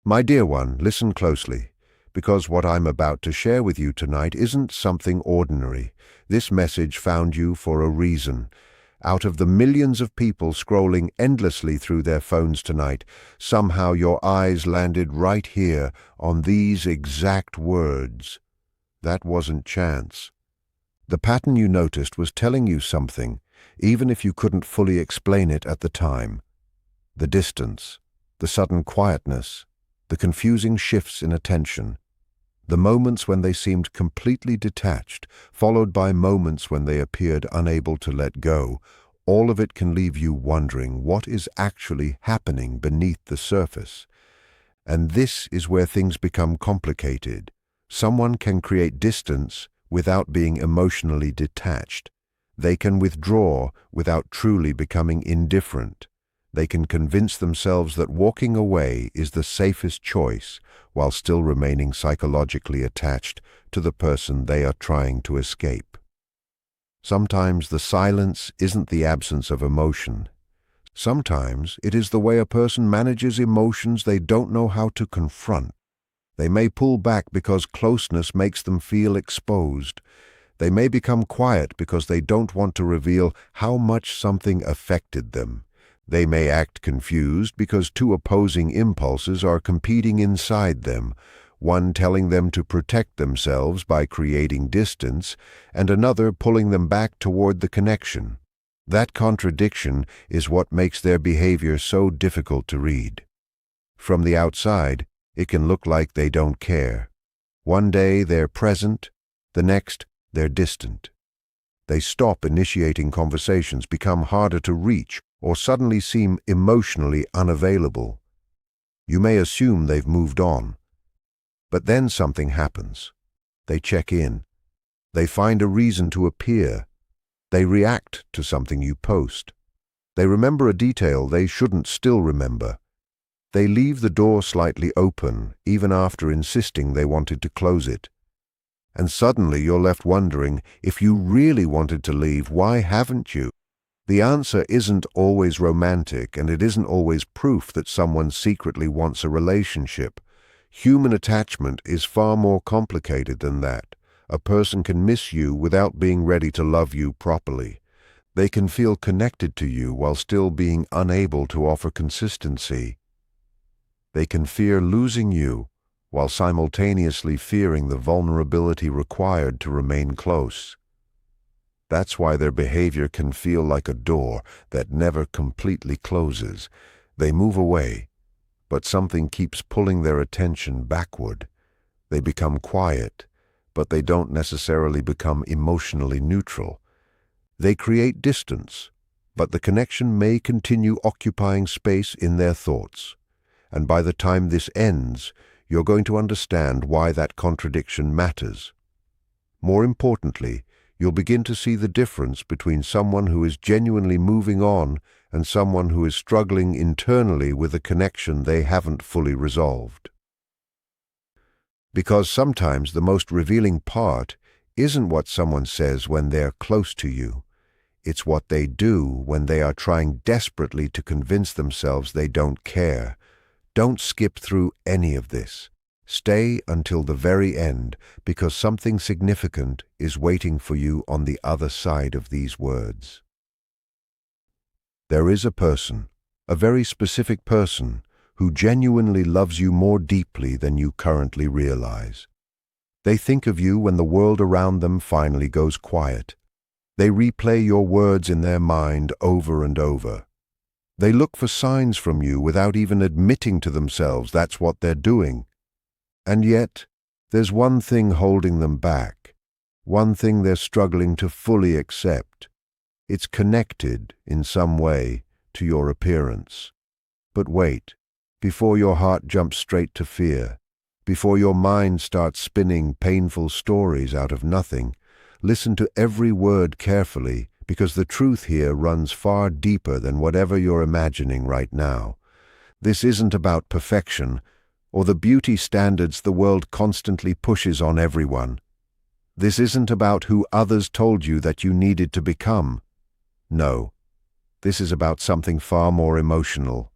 My dear one, listen closely, because what I'm about to share with you tonight isn't something ordinary. This message found you for a reason. Out of the millions of people scrolling endlessly through their phones tonight, somehow your eyes landed right here on these exact words. That wasn't chance. The pattern you noticed was telling you something, even if you couldn't fully explain it at the time. The distance, the sudden quietness, the confusing shifts in attention, the moments when they seemed completely detached, followed by moments when they appeared unable to let go, all of it can leave you wondering what is actually happening beneath the surface. And this is where things become complicated. Someone can create distance without being emotionally detached. They can withdraw without truly becoming indifferent. They can convince themselves that walking away is the safest choice while still remaining psychologically attached to the person they are trying to escape. Sometimes the silence isn't the absence of emotion. Sometimes it is the way a person manages emotions they don't know how to confront. They may pull back because closeness makes them feel exposed. They may become quiet because they don't want to reveal how much something affected them. They may act confused because two opposing impulses are competing inside them, one telling them to protect themselves by creating distance, and another pulling them back toward the connection. That contradiction is what makes their behavior so difficult to read. From the outside, it can look like they don't care. One day they're present, the next they're distant. They stop initiating conversations, become harder to reach, or suddenly seem emotionally unavailable. You may assume they've moved on. But then something happens. They check in. They find a reason to appear. They react to something you post. They remember a detail they shouldn't still remember. They leave the door slightly open, even after insisting they wanted to close it. And suddenly you're left wondering, if you really wanted to leave, why haven't you? The answer isn't always romantic, and it isn't always proof that someone secretly wants a relationship. Human attachment is far more complicated than that. A person can miss you without being ready to love you properly. They can feel connected to you while still being unable to offer consistency. They can fear losing you while simultaneously fearing the vulnerability required to remain close. That's why their behavior can feel like a door that never completely closes. They move away, but something keeps pulling their attention backward. They become quiet, but they don't necessarily become emotionally neutral. They create distance, but the connection may continue occupying space in their thoughts. And by the time this ends, you're going to understand why that contradiction matters. More importantly, you'll begin to see the difference between someone who is genuinely moving on and someone who is struggling internally with a connection they haven't fully resolved. Because sometimes the most revealing part isn't what someone says when they're close to you. It's what they do when they are trying desperately to convince themselves they don't care. Don't skip through any of this. Stay until the very end, because something significant is waiting for you on the other side of these words. There is a person, a very specific person, who genuinely loves you more deeply than you currently realize. They think of you when the world around them finally goes quiet. They replay your words in their mind over and over. They look for signs from you without even admitting to themselves that's what they're doing. And yet, there's one thing holding them back, one thing they're struggling to fully accept. It's connected, in some way, to your appearance. But wait, before your heart jumps straight to fear, before your mind starts spinning painful stories out of nothing, listen to every word carefully, because the truth here runs far deeper than whatever you're imagining right now. This isn't about perfection, or the beauty standards the world constantly pushes on everyone. This isn't about who others told you that you needed to become. No, this is about something far more emotional.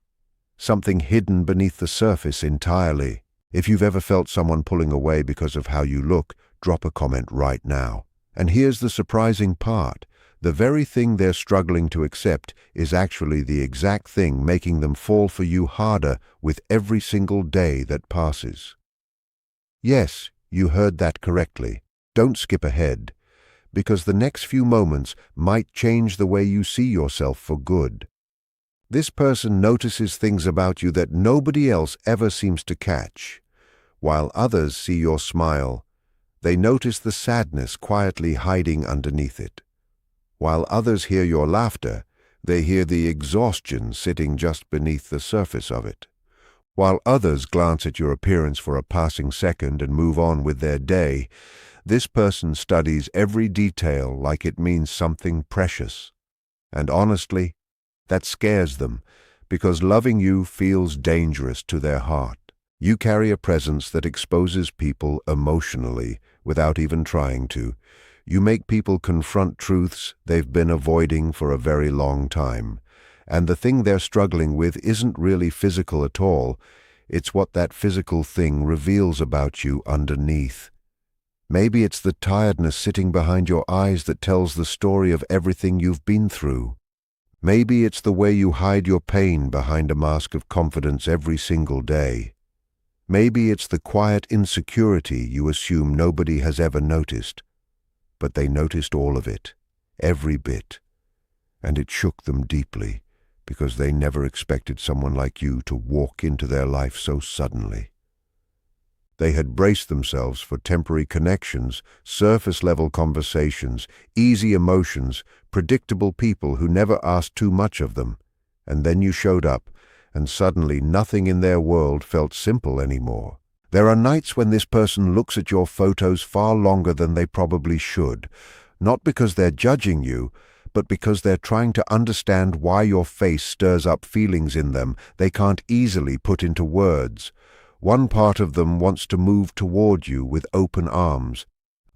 something hidden beneath the surface entirely. If you've ever felt someone pulling away because of how you look, drop a comment right now. And here's the surprising part. The very thing they're struggling to accept is actually the exact thing making them fall for you harder with every single day that passes. Yes, you heard that correctly. Don't skip ahead, because the next few moments might change the way you see yourself for good. This person notices things about you that nobody else ever seems to catch. While others see your smile, they notice the sadness quietly hiding underneath it. While others hear your laughter, they hear the exhaustion sitting just beneath the surface of it. While others glance at your appearance for a passing second and move on with their day, this person studies every detail like it means something precious. And honestly, that scares them, because loving you feels dangerous to their heart. You carry a presence that exposes people emotionally without even trying to. You make people confront truths they've been avoiding for a very long time. And the thing they're struggling with isn't really physical at all. It's what that physical thing reveals about you underneath. Maybe it's the tiredness sitting behind your eyes that tells the story of everything you've been through. Maybe it's the way you hide your pain behind a mask of confidence every single day. Maybe it's the quiet insecurity you assume nobody has ever noticed. But they noticed all of it, every bit. And it shook them deeply, because they never expected someone like you to walk into their life so suddenly. They had braced themselves for temporary connections, surface-level conversations, easy emotions, predictable people who never asked too much of them. And then you showed up, and suddenly nothing in their world felt simple anymore. There are nights when this person looks at your photos far longer than they probably should, not because they're judging you, but because they're trying to understand why your face stirs up feelings in them they can't easily put into words. One part of them wants to move toward you with open arms.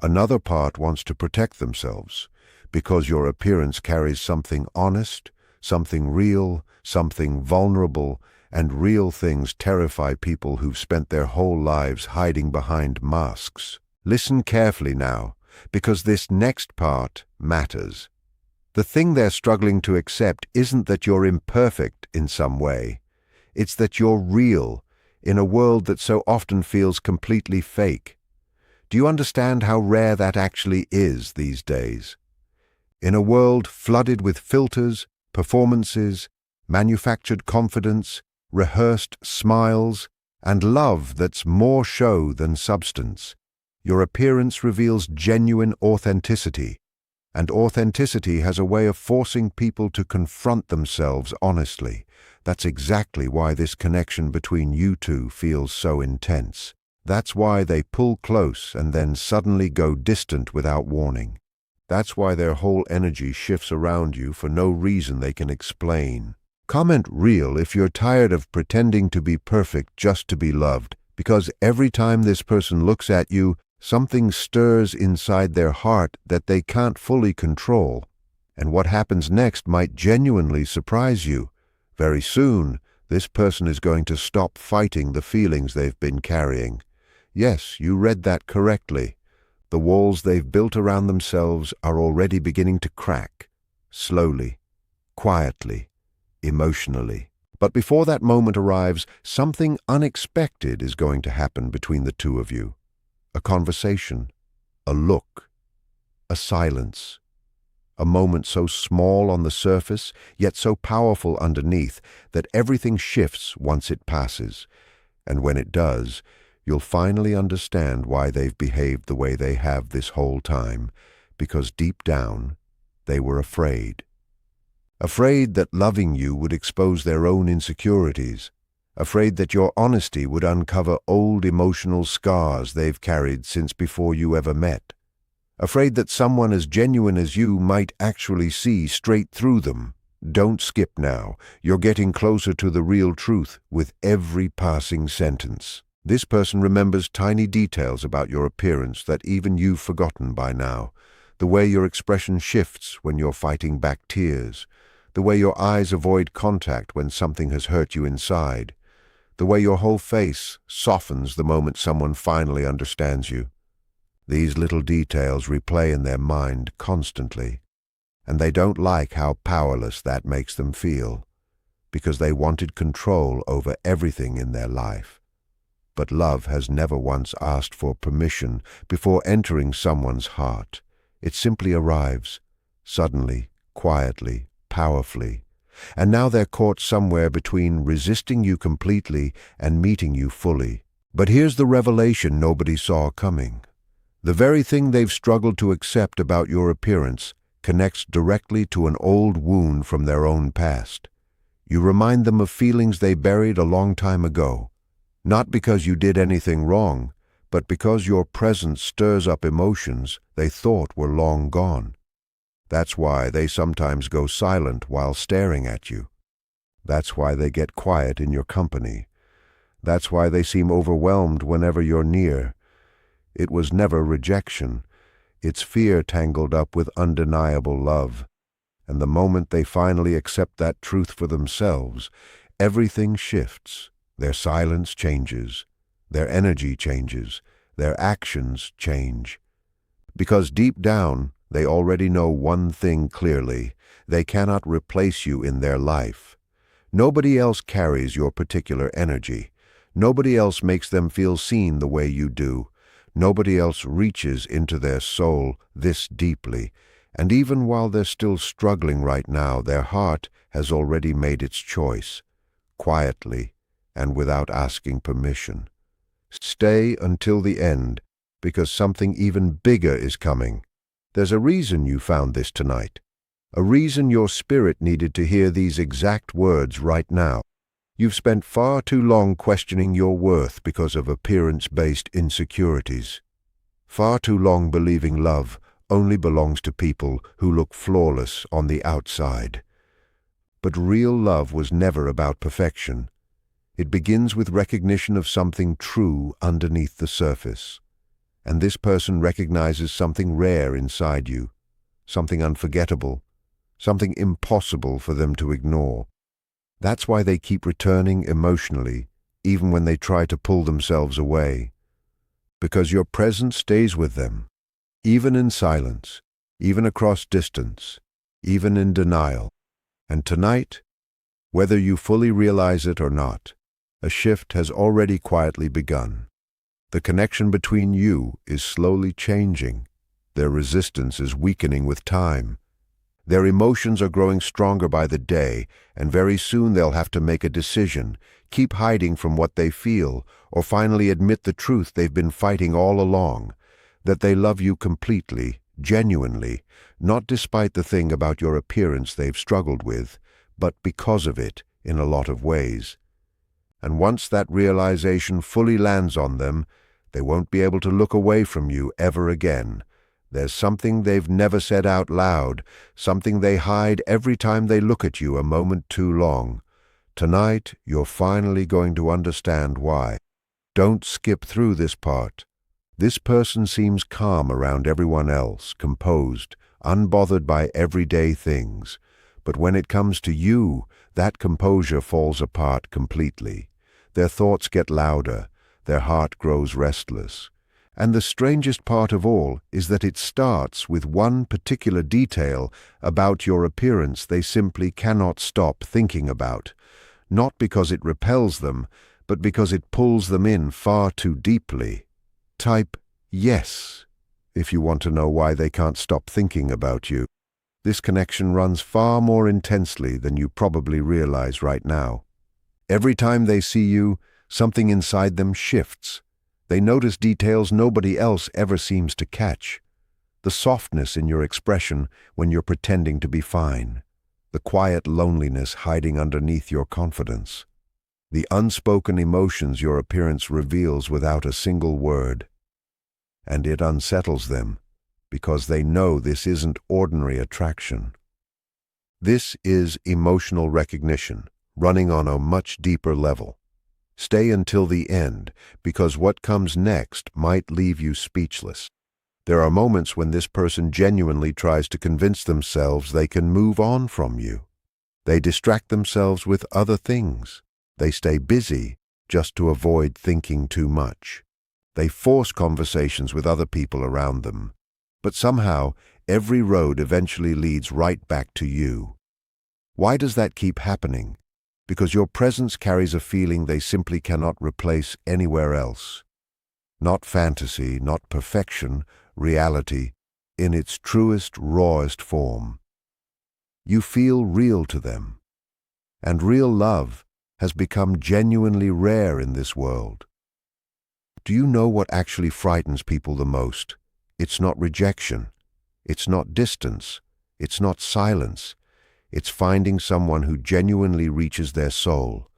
Another part wants to protect themselves, because your appearance carries something honest, something real, something vulnerable, and real things terrify people who've spent their whole lives hiding behind masks. Listen carefully now, because this next part matters. The thing they're struggling to accept isn't that you're imperfect in some way. It's that you're real, in a world that so often feels completely fake. Do you understand how rare that actually is these days? In a world flooded with filters, performances, manufactured confidence, rehearsed smiles, and love that's more show than substance, your appearance reveals genuine authenticity, and authenticity has a way of forcing people to confront themselves honestly. That's exactly why this connection between you two feels so intense. That's why they pull close and then suddenly go distant without warning. That's why their whole energy shifts around you for no reason they can explain. Comment real if you're tired of pretending to be perfect just to be loved, because every time this person looks at you, something stirs inside their heart that they can't fully control. And what happens next might genuinely surprise you. Very soon, this person is going to stop fighting the feelings they've been carrying. Yes, you read that correctly. The walls they've built around themselves are already beginning to crack, slowly, quietly, emotionally. But before that moment arrives, something unexpected is going to happen between the two of you. A conversation, a look, a silence. A moment so small on the surface, yet so powerful underneath, that everything shifts once it passes. And when it does, you'll finally understand why they've behaved the way they have this whole time, because deep down, they were afraid. Afraid that loving you would expose their own insecurities. Afraid that your honesty would uncover old emotional scars they've carried since before you ever met. Afraid that someone as genuine as you might actually see straight through them. Don't skip now. You're getting closer to the real truth with every passing sentence. This person remembers tiny details about your appearance that even you've forgotten by now. The way your expression shifts when you're fighting back tears. the way your eyes avoid contact when something has hurt you inside, the way your whole face softens the moment someone finally understands you. These little details replay in their mind constantly, and they don't like how powerless that makes them feel, because they wanted control over everything in their life. But love has never once asked for permission before entering someone's heart. It simply arrives, suddenly, quietly, powerfully, and now they're caught somewhere between resisting you completely and meeting you fully. But here's the revelation nobody saw coming. The very thing they've struggled to accept about your appearance connects directly to an old wound from their own past. You remind them of feelings they buried a long time ago, not because you did anything wrong, but because your presence stirs up emotions they thought were long gone. That's why they sometimes go silent while staring at you. That's why they get quiet in your company. That's why they seem overwhelmed whenever you're near. It was never rejection. It's fear tangled up with undeniable love. And the moment they finally accept that truth for themselves, everything shifts. Their silence changes. Their energy changes. Their actions change. Because deep down, they already know one thing clearly: they cannot replace you in their life. Nobody else carries your particular energy. Nobody else makes them feel seen the way you do. Nobody else reaches into their soul this deeply. And even while they're still struggling right now, their heart has already made its choice, quietly and without asking permission. Stay until the end, because something even bigger is coming. There's a reason you found this tonight, a reason your spirit needed to hear these exact words right now. You've spent far too long questioning your worth because of appearance-based insecurities. Far too long believing love only belongs to people who look flawless on the outside. But real love was never about perfection. It begins with recognition of something true underneath the surface. And this person recognizes something rare inside you, something unforgettable, something impossible for them to ignore. That's why they keep returning emotionally, even when they try to pull themselves away. Because your presence stays with them, even in silence, even across distance, even in denial. And tonight, whether you fully realize it or not, a shift has already quietly begun. The connection between you is slowly changing. Their resistance is weakening with time. Their emotions are growing stronger by the day, and very soon they'll have to make a decision, keep hiding from what they feel, or finally admit the truth they've been fighting all along, that they love you completely, genuinely, not despite the thing about your appearance they've struggled with, but because of it in a lot of ways. And once that realization fully lands on them, they won't be able to look away from you ever again. There's something they've never said out loud, something they hide every time they look at you a moment too long. Tonight, you're finally going to understand why. Don't skip through this part. This person seems calm around everyone else, composed, unbothered by everyday things. But when it comes to you, that composure falls apart completely. Their thoughts get louder, their heart grows restless. And the strangest part of all is that it starts with one particular detail about your appearance they simply cannot stop thinking about, not because it repels them, but because it pulls them in far too deeply. Type yes if you want to know why they can't stop thinking about you. This connection runs far more intensely than you probably realize right now. Every time they see you, something inside them shifts. They notice details nobody else ever seems to catch. The softness in your expression when you're pretending to be fine. The quiet loneliness hiding underneath your confidence. The unspoken emotions your appearance reveals without a single word. And it unsettles them, because they know this isn't ordinary attraction. This is emotional recognition, running on a much deeper level. Stay until the end, because what comes next might leave you speechless. There are moments when this person genuinely tries to convince themselves they can move on from you. They distract themselves with other things. They stay busy just to avoid thinking too much. They force conversations with other people around them. But somehow, every road eventually leads right back to you. Why does that keep happening? Because your presence carries a feeling they simply cannot replace anywhere else. Not fantasy, not perfection, reality, in its truest, rawest form. You feel real to them. And real love has become genuinely rare in this world. Do you know what actually frightens people the most? It's not rejection. It's not distance. It's not silence. It's finding someone who genuinely reaches their soul.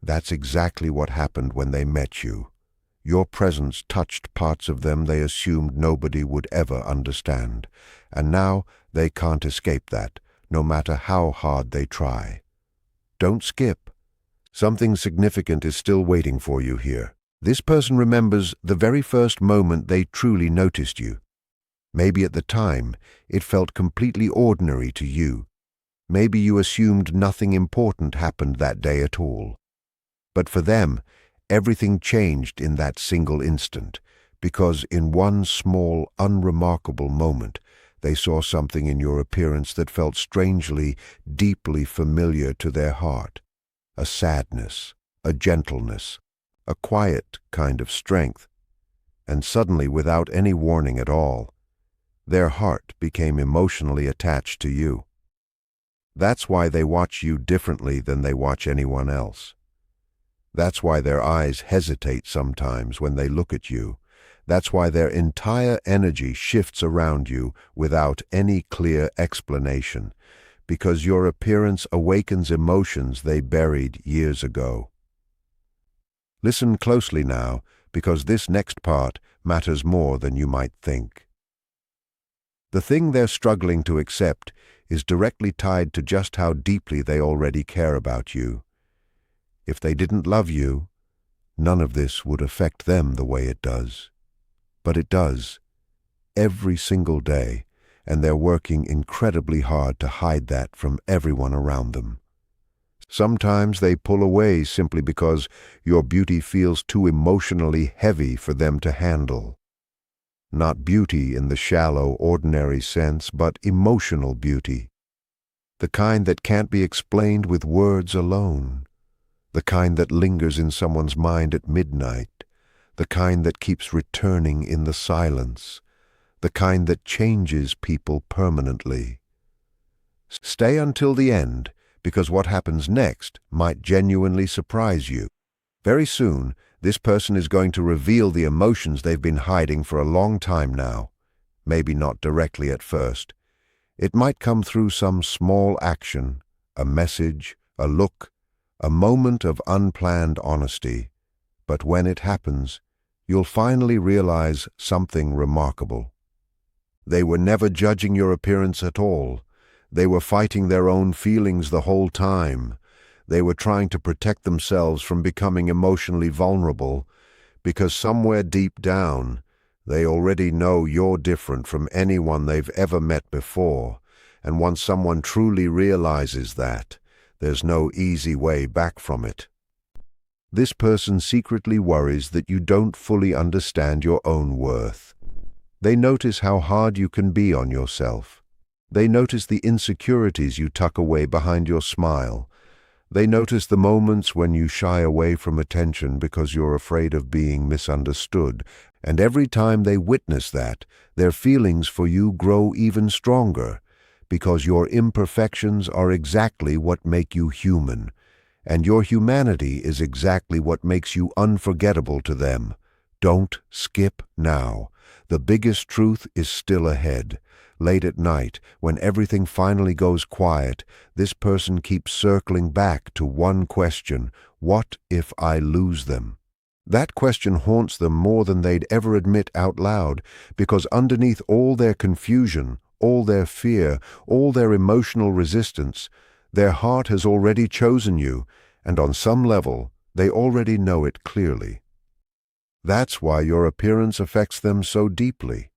That's exactly what happened when they met you. Your presence touched parts of them they assumed nobody would ever understand. And now they can't escape that, no matter how hard they try. Don't skip. Something significant is still waiting for you here. This person remembers the very first moment they truly noticed you. Maybe at the time, it felt completely ordinary to you. Maybe you assumed nothing important happened that day at all. But for them, everything changed in that single instant, because in one small, unremarkable moment, they saw something in your appearance that felt strangely, deeply familiar to their heart. A sadness, a gentleness, a quiet kind of strength. And suddenly, without any warning at all, their heart became emotionally attached to you. That's why they watch you differently than they watch anyone else. That's why their eyes hesitate sometimes when they look at you. That's why their entire energy shifts around you without any clear explanation, because your appearance awakens emotions they buried years ago. Listen closely now, because this next part matters more than you might think. The thing they're struggling to accept is directly tied to just how deeply they already care about you. If they didn't love you, none of this would affect them the way it does. But it does, every single day, and they're working incredibly hard to hide that from everyone around them. Sometimes they pull away simply because your beauty feels too emotionally heavy for them to handle. Not beauty in the shallow, ordinary sense, but emotional beauty. The kind that can't be explained with words alone. The kind that lingers in someone's mind at midnight. The kind that keeps returning in the silence. The kind that changes people permanently. Stay until the end, because what happens next might genuinely surprise you. Very soon, this person is going to reveal the emotions they've been hiding for a long time now. Maybe not directly at first. It might come through some small action, a message, a look, a moment of unplanned honesty. But when it happens, you'll finally realize something remarkable. They were never judging your appearance at all. They were fighting their own feelings the whole time. They were trying to protect themselves from becoming emotionally vulnerable, because somewhere deep down, they already know you're different from anyone they've ever met before, and once someone truly realizes that, there's no easy way back from it. This person secretly worries that you don't fully understand your own worth. They notice how hard you can be on yourself. They notice the insecurities you tuck away behind your smile. They notice the moments when you shy away from attention because you're afraid of being misunderstood, and every time they witness that, their feelings for you grow even stronger, because your imperfections are exactly what make you human, and your humanity is exactly what makes you unforgettable to them. Don't skip now. The biggest truth is still ahead. Late at night, when everything finally goes quiet, this person keeps circling back to one question: what if I lose them? That question haunts them more than they'd ever admit out loud, because underneath all their confusion, all their fear, all their emotional resistance, their heart has already chosen you, and on some level, they already know it clearly. That's why your appearance affects them so deeply.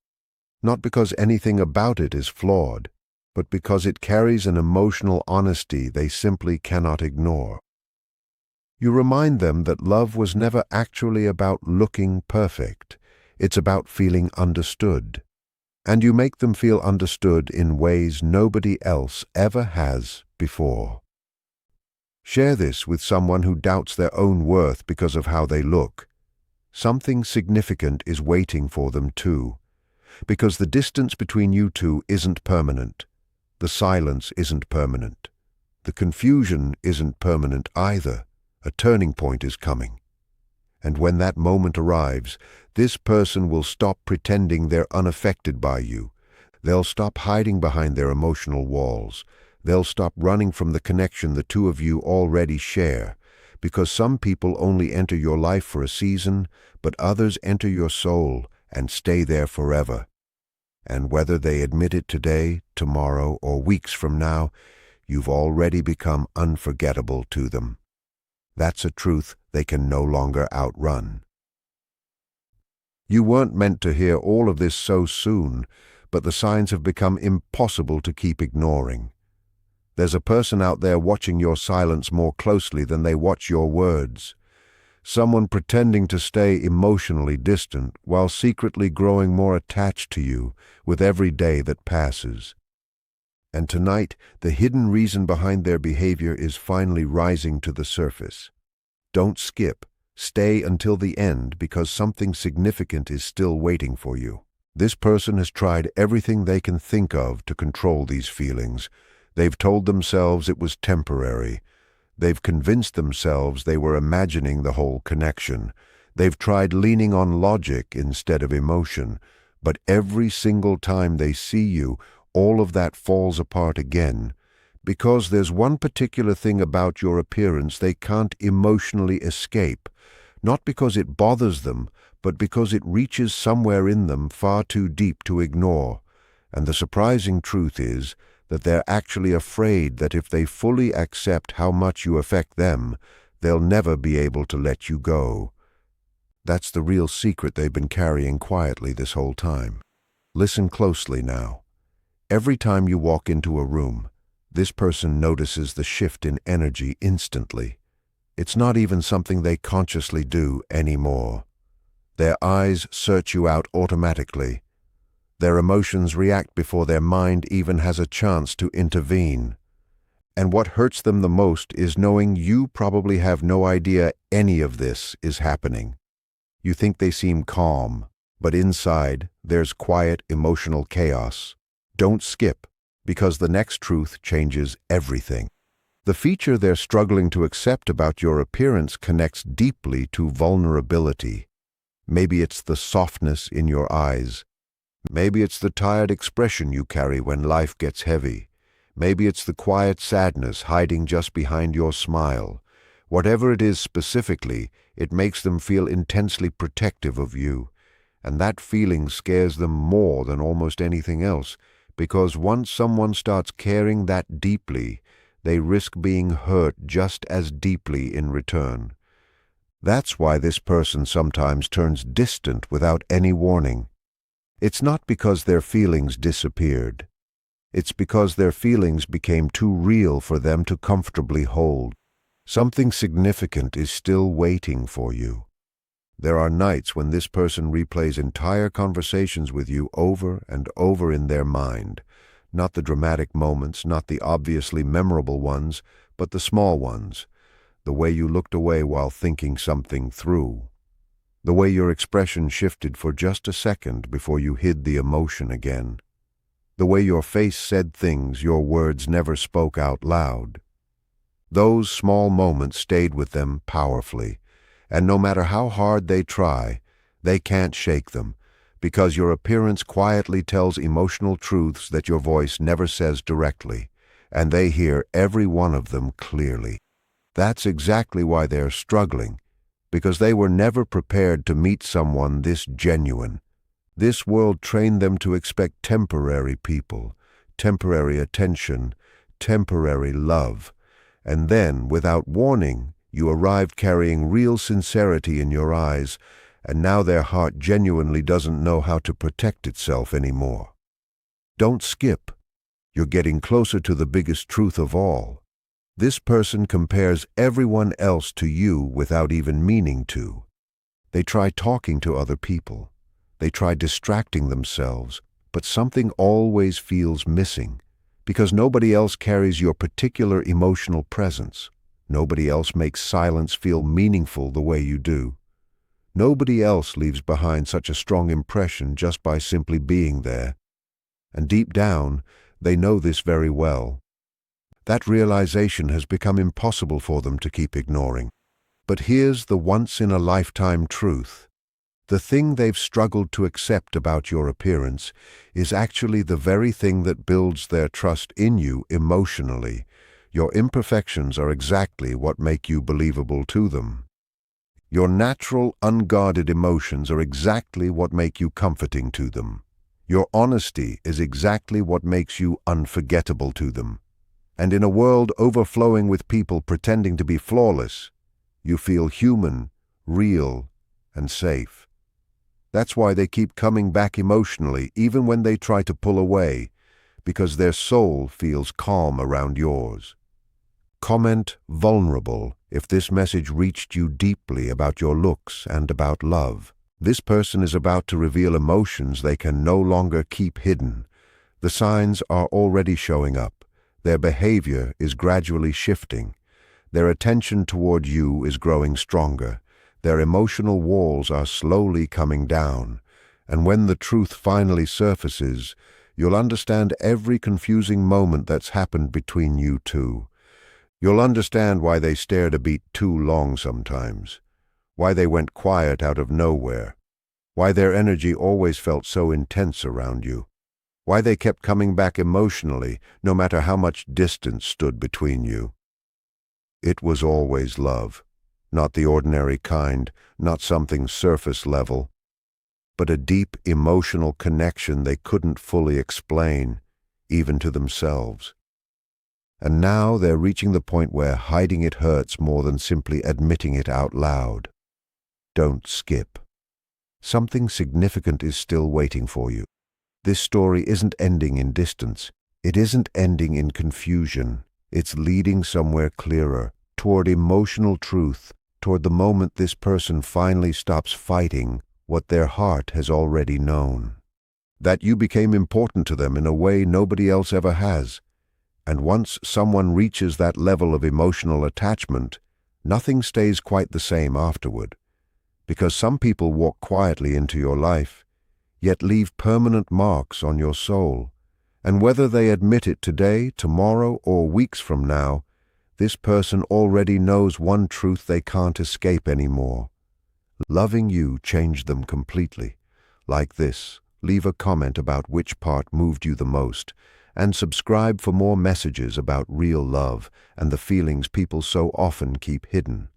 Not because anything about it is flawed, but because it carries an emotional honesty they simply cannot ignore. You remind them that love was never actually about looking perfect. It's about feeling understood. And you make them feel understood in ways nobody else ever has before. Share this with someone who doubts their own worth because of how they look. Something significant is waiting for them too, because the distance between you two isn't permanent. The silence isn't permanent. The confusion isn't permanent either. A turning point is coming. And when that moment arrives, this person will stop pretending they're unaffected by you. They'll stop hiding behind their emotional walls. They'll stop running from the connection the two of you already share, because some people only enter your life for a season, but others enter your soul and stay there forever. And whether they admit it today, tomorrow, or weeks from now, you've already become unforgettable to them. That's a truth they can no longer outrun. You weren't meant to hear all of this so soon, but the signs have become impossible to keep ignoring. There's a person out there watching your silence more closely than they watch your words. Someone pretending to stay emotionally distant while secretly growing more attached to you with every day that passes. And tonight, the hidden reason behind their behavior is finally rising to the surface. Don't skip. Stay until the end because something significant is still waiting for you. This person has tried everything they can think of to control these feelings. They've told themselves it was temporary. They've convinced themselves they were imagining the whole connection. They've tried leaning on logic instead of emotion. But every single time they see you, all of that falls apart again. Because there's one particular thing about your appearance they can't emotionally escape. Not because it bothers them, but because it reaches somewhere in them far too deep to ignore. And the surprising truth is that they're actually afraid that if they fully accept how much you affect them, they'll never be able to let you go. That's the real secret they've been carrying quietly this whole time. Listen closely now. Every time you walk into a room, this person notices the shift in energy instantly. It's not even something they consciously do anymore. Their eyes search you out automatically. Their emotions react before their mind even has a chance to intervene. And what hurts them the most is knowing you probably have no idea any of this is happening. You think they seem calm, but inside there's quiet emotional chaos. Don't skip, because the next truth changes everything. The feature they're struggling to accept about your appearance connects deeply to vulnerability. Maybe it's the softness in your eyes. Maybe it's the tired expression you carry when life gets heavy. Maybe it's the quiet sadness hiding just behind your smile. Whatever it is specifically, it makes them feel intensely protective of you. And that feeling scares them more than almost anything else, because once someone starts caring that deeply, they risk being hurt just as deeply in return. That's why this person sometimes turns distant without any warning. It's not because their feelings disappeared. It's because their feelings became too real for them to comfortably hold. Something significant is still waiting for you. There are nights when this person replays entire conversations with you over and over in their mind. Not the dramatic moments, not the obviously memorable ones, but the small ones. The way you looked away while thinking something through. The way your expression shifted for just a second before you hid the emotion again. The way your face said things your words never spoke out loud. Those small moments stayed with them powerfully, and no matter how hard they try, they can't shake them, because your appearance quietly tells emotional truths that your voice never says directly, and they hear every one of them clearly. That's exactly why they're struggling, because they were never prepared to meet someone this genuine. This world trained them to expect temporary people, temporary attention, temporary love. And then, without warning, you arrived carrying real sincerity in your eyes, and now their heart genuinely doesn't know how to protect itself anymore. Don't skip. You're getting closer to the biggest truth of all. This person compares everyone else to you without even meaning to. They try talking to other people. They try distracting themselves, but something always feels missing, because nobody else carries your particular emotional presence. Nobody else makes silence feel meaningful the way you do. Nobody else leaves behind such a strong impression just by simply being there. And deep down, they know this very well. That realization has become impossible for them to keep ignoring. But here's the once-in-a-lifetime truth. The thing they've struggled to accept about your appearance is actually the very thing that builds their trust in you emotionally. Your imperfections are exactly what make you believable to them. Your natural, unguarded emotions are exactly what make you comforting to them. Your honesty is exactly what makes you unforgettable to them. And in a world overflowing with people pretending to be flawless, you feel human, real, and safe. That's why they keep coming back emotionally, even when they try to pull away, because their soul feels calm around yours. Comment vulnerable if this message reached you deeply about your looks and about love. This person is about to reveal emotions they can no longer keep hidden. The signs are already showing up. Their behavior is gradually shifting. Their attention toward you is growing stronger. Their emotional walls are slowly coming down. And when the truth finally surfaces, you'll understand every confusing moment that's happened between you two. You'll understand why they stared a beat too long sometimes, why they went quiet out of nowhere, why their energy always felt so intense around you, why they kept coming back emotionally no matter how much distance stood between you. It was always love, not the ordinary kind, not something surface level, but a deep emotional connection they couldn't fully explain, even to themselves. And now they're reaching the point where hiding it hurts more than simply admitting it out loud. Don't skip. Something significant is still waiting for you. This story isn't ending in distance. It isn't ending in confusion. It's leading somewhere clearer, toward emotional truth, toward the moment this person finally stops fighting what their heart has already known. That you became important to them in a way nobody else ever has. And once someone reaches that level of emotional attachment, nothing stays quite the same afterward. Because some people walk quietly into your life, yet leave permanent marks on your soul. And whether they admit it today, tomorrow, or weeks from now, this person already knows one truth they can't escape anymore. Loving you changed them completely. Like this, leave a comment about which part moved you the most, and subscribe for more messages about real love and the feelings people so often keep hidden.